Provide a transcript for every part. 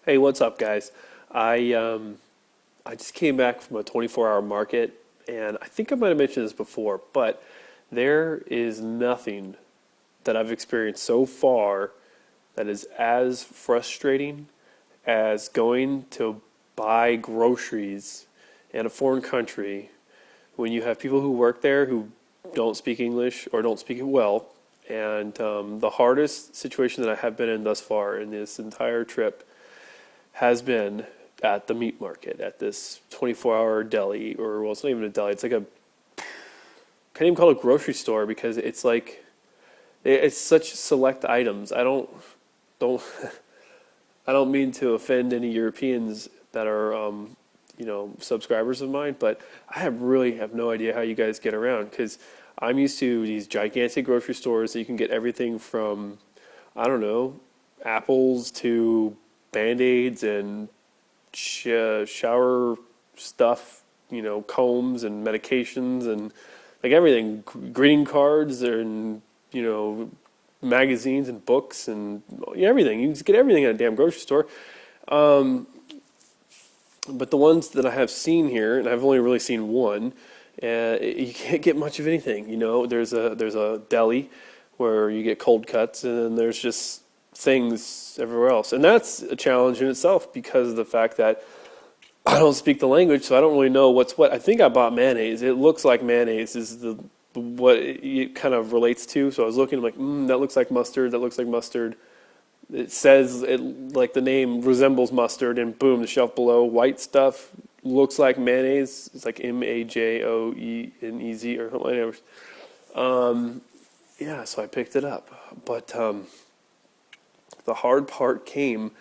Hey, what's up, guys? I just came back from a 24-hour market, and I think I might have mentioned this before, but there is nothing that I've experienced so far that is as frustrating as going to buy groceries in a foreign country when you have people who work there who don't speak English or don't speak it well. And the hardest situation that I have been in thus far in this entire trip has been at the meat market, at this 24-hour deli, or well, it's not even a deli. It's like can't even call it a grocery store because it's like, it's such select items. Don't, I don't mean to offend any Europeans that are, subscribers of mine, but I really have no idea how you guys get around because I'm used to these gigantic grocery stores that you can get everything from, I don't know, apples to Band-Aids and shower stuff, combs and medications and like everything, greeting cards and, magazines and books and everything. You can just get everything at a damn grocery store. But the ones that I have seen here, and I've only really seen one, you can't get much of anything. There's a deli where you get cold cuts, and then there's just things everywhere else. And that's a challenge in itself because of the fact that I don't speak the language, so I don't really know what's what. I think I bought mayonnaise. It looks like mayonnaise is what it kind of relates to. So I was looking, I'm like, that looks like mustard. That looks like mustard. It says like the name resembles mustard, and boom, the shelf below, white stuff looks like mayonnaise. It's like MAJOENEZ or something like that. Yeah, so I picked it up. But the hard part came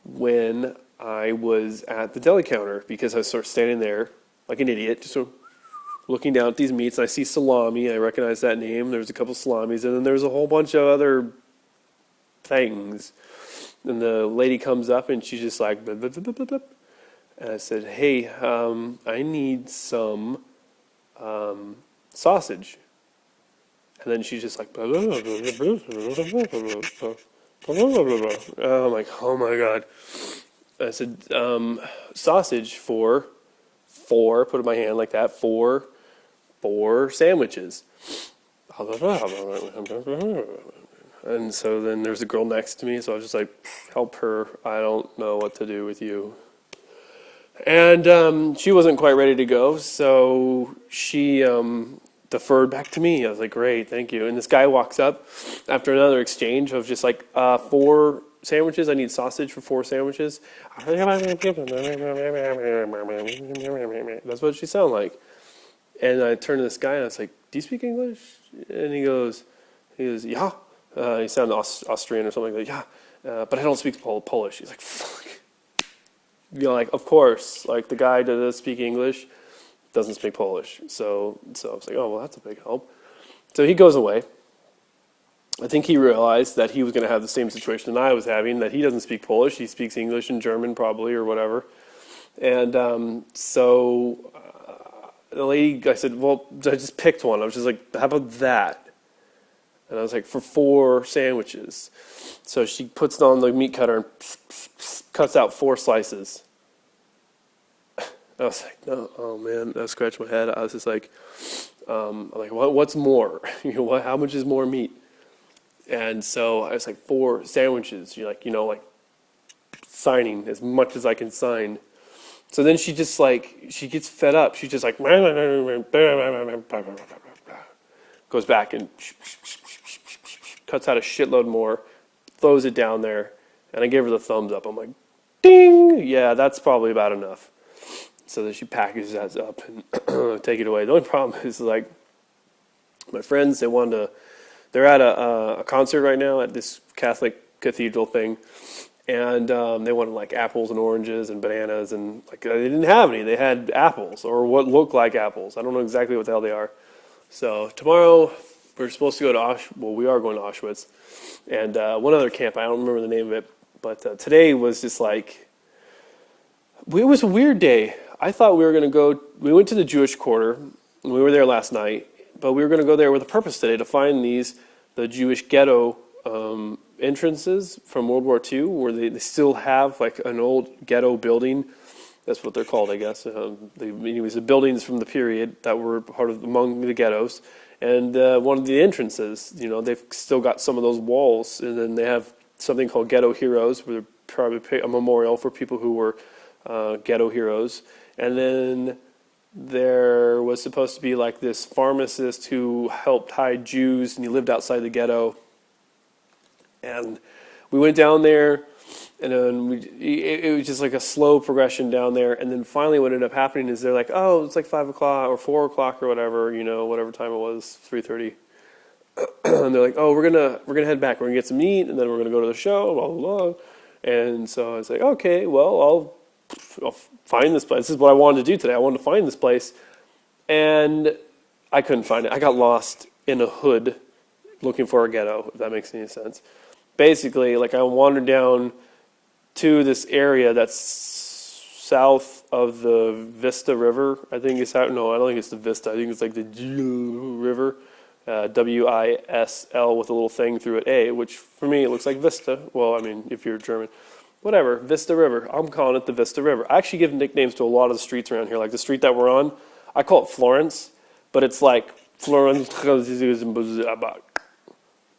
when I was at the deli counter because I was sort of standing there like an idiot, just sort of looking down at these meats. And I see salami. I recognize that name. There's a couple salamis, and then there's a whole bunch of other things. And the lady comes up and she's just like, blip, blip, blip, blip, blip. And I said, hey, I need some sausage. And then she's just like, blah, blah, blah, blah, blah, blah, blah, blah, blah. I'm like, oh my God. I said, sausage for four, put it in my hand like that, four sandwiches. And so then there's a girl next to me, so I was just like, help her, I don't know what to do with you. And she wasn't quite ready to go, so she deferred back to me. I was like, great, thank you. And this guy walks up after another exchange of just like, four sandwiches, I need sausage for four sandwiches. That's what she sounded like. And I turned to this guy and I was like, do you speak English? And he goes, yeah. He sounded Austrian or something like that. Yeah, but I don't speak Polish. He's like, fuck. Like, of course, like the guy that does speak English doesn't speak Polish. So I was like, oh, well, that's a big help. So he goes away. I think he realized that he was going to have the same situation that I was having, that he doesn't speak Polish. He speaks English and German probably or whatever. And so the lady, I said, well, I just picked one. I was just like, how about that? And I was like, for four sandwiches. So she puts it on the meat cutter and cuts out four slices. I was like, no, oh man, I scratched my head. I was just like, what's more? How much is more meat? And so I was like, four sandwiches. You're like, like signing as much as I can sign. So then she just like, she gets fed up. She's just like, goes back and cuts out a shitload more, throws it down there, and I gave her the thumbs up. I'm like, ding! Yeah, that's probably about enough. So then she packages that up and take it away. The only problem is like, my friends, they're at a concert right now at this Catholic cathedral thing, and they wanted like apples and oranges and bananas, and like they didn't have any. They had apples, or what looked like apples. I don't know exactly what the hell they are. So tomorrow we're supposed to go to we are going to Auschwitz, and one other camp. I don't remember the name of it, but today was just like, it was a weird day. I thought we were going to go. We went to the Jewish quarter, and we were there last night. But we were going to go there with a purpose today to find the Jewish ghetto entrances from World War II where they still have like an old ghetto building. That's what they're called, I guess. Anyways, the buildings from the period that were part of among the ghettos. And one of the entrances, they've still got some of those walls. And then they have something called Ghetto Heroes, where they're probably a memorial for people who were ghetto heroes. And then there was supposed to be like this pharmacist who helped hide Jews, and he lived outside the ghetto. And we went down there, and then it was just like a slow progression down there. And then finally what ended up happening is they're like, oh, it's like 5 o'clock or 4 o'clock or whatever, whatever time it was, 3:30. And they're like, oh, we're gonna head back. We're gonna get some meat, and then we're gonna go to the show, blah, blah, blah. And so I was like, okay, well, I'll find this place. This is what I wanted to do today. I wanted to find this place. And I couldn't find it. I got lost in a hood looking for a ghetto, if that makes any sense. Basically, like I wandered down to this area that's south of the Vista River. I think it's out. No, I don't think it's the Vista. I think it's like the River, WISL with a little thing through it, A, which for me it looks like Vista. Well, I mean, if you're German. Whatever, Vista River. I'm calling it the Vista River. I actually give nicknames to a lot of the streets around here. Like the street that we're on, I call it Florence, but it's like Florence.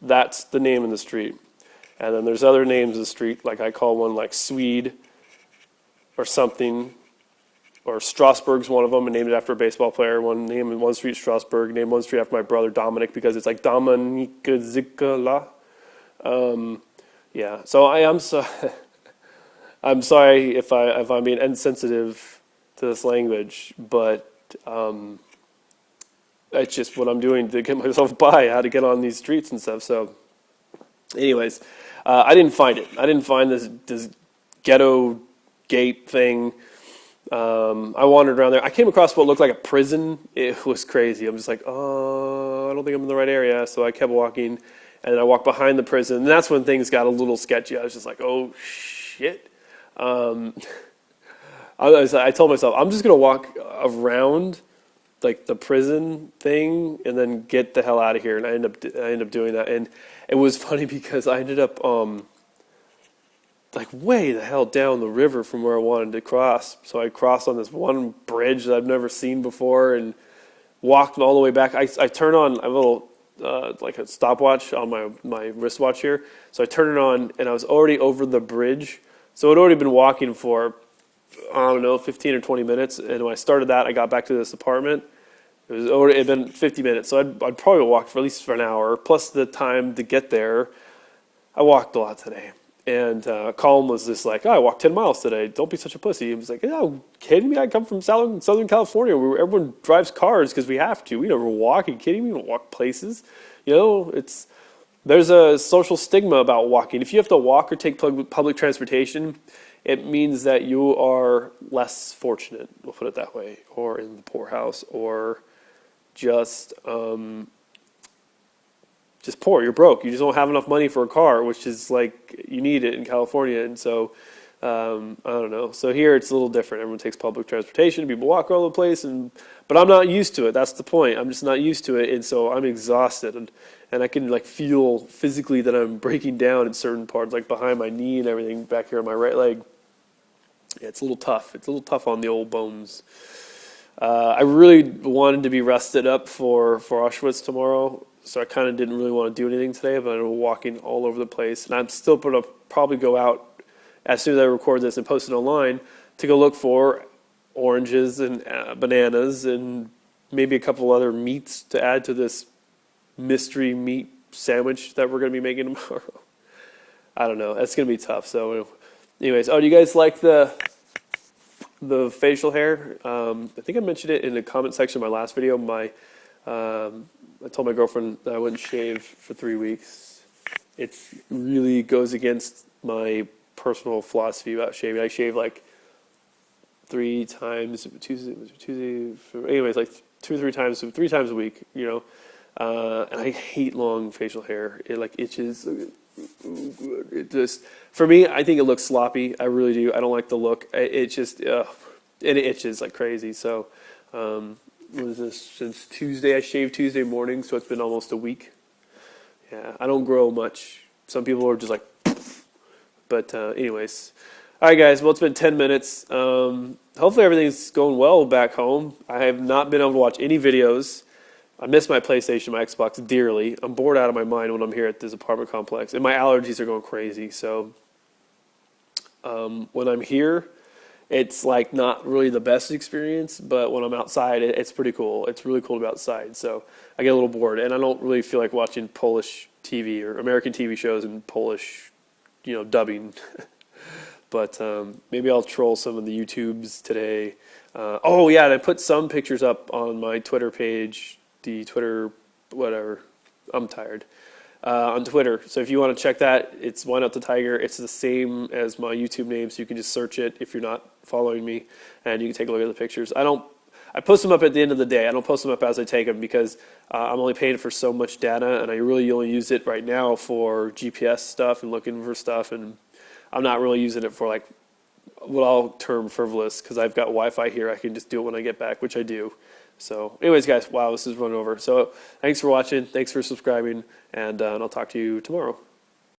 That's the name of the street. And then there's other names of the street, like I call one like Swede or something, or Strasburg's one of them, and named it after a baseball player. One street Strasburg, named one street after my brother Dominic because it's like Dominica Zicala. Yeah, so I'm so I'm sorry if I'm being insensitive to this language, but it's just what I'm doing to get myself by, how to get on these streets and stuff. So, anyways, I didn't find it. I didn't find this ghetto gate thing. I wandered around there. I came across what looked like a prison. It was crazy. I'm just like, oh, I don't think I'm in the right area. So I kept walking, and I walked behind the prison. And that's when things got a little sketchy. I was just like, oh, shit. I told myself, I'm just going to walk around like the prison thing and then get the hell out of here. And I ended up doing that. And it was funny because I ended up like way the hell down the river from where I wanted to cross. So I crossed on this one bridge that I've never seen before and walked all the way back. I turn on a little like a stopwatch on my wristwatch here. So I turned it on and I was already over the bridge. So I'd already been walking for, I don't know, 15 or 20 minutes. And when I started that, I got back to this apartment. It had been 50 minutes. So I'd probably walked for at least for an hour, plus the time to get there. I walked a lot today. And Colin was just like, oh, I walked 10 miles today. Don't be such a pussy. He was like, oh, kidding me? I come from Southern California where everyone drives cars because we have to. We never walk. Are you kidding me? We don't walk places. There's a social stigma about walking. If you have to walk or take public transportation, it means that you are less fortunate, we'll put it that way, or in the poorhouse, or just poor. You're broke. You just don't have enough money for a car, which is like you need it in California. And so, I don't know. So here it's a little different. Everyone takes public transportation. People walk all over the place, but I'm not used to it. That's the point. I'm just not used to it, and so I'm exhausted, and I can like feel physically that I'm breaking down in certain parts, like behind my knee and everything back here on my right leg. Yeah, it's a little tough. It's a little tough on the old bones. I really wanted to be rested up for Auschwitz tomorrow, so I kind of didn't really want to do anything today, but I'm walking all over the place, and I'm still going to probably go out as soon as I record this and post it online to go look for oranges and bananas and maybe a couple other meats to add to this mystery meat sandwich that we're going to be making tomorrow. I don't know. That's going to be tough. So anyways, do you guys like the facial hair? I think I mentioned it in the comment section of my last video. I told my girlfriend that I wouldn't shave for 3 weeks. It really goes against my personal philosophy about shaving. I shave like 3 times Tuesday. Anyways, like 2 or 3 times, 3 times a week. And I hate long facial hair. It like itches. It just, for me, I think it looks sloppy. I really do. I don't like the look. It just it itches like crazy. So what is this? Since Tuesday, I shaved Tuesday morning, so it's been almost a week. Yeah, I don't grow much Some people are just like, but anyways. All right, guys. Well, it's been 10 minutes. Hopefully everything's going well back home. I have not been able to watch any videos. I miss my PlayStation, my Xbox dearly. I'm bored out of my mind when I'm here at this apartment complex, and my allergies are going crazy. So when I'm here, it's like not really the best experience, but when I'm outside, it's pretty cool. It's really cool to be outside. So I get a little bored, and I don't really feel like watching Polish TV or American TV shows in Polish, dubbing. But maybe I'll troll some of the YouTubes today. Oh yeah, and I put some pictures up on my Twitter page, the Twitter whatever. I'm tired. On Twitter. So if you want to check that, it's YNOTtheTIGER. It's the same as my YouTube name, so you can just search it if you're not following me, and you can take a look at the pictures. I post them up at the end of the day. I don't post them up as I take them because I'm only paying for so much data, and I really only use it right now for GPS stuff and looking for stuff, and I'm not really using it for like what I'll term frivolous because I've got Wi-Fi here. I can just do it when I get back, which I do. So anyways, guys, wow, this is run over. So thanks for watching. Thanks for subscribing, and I'll talk to you tomorrow.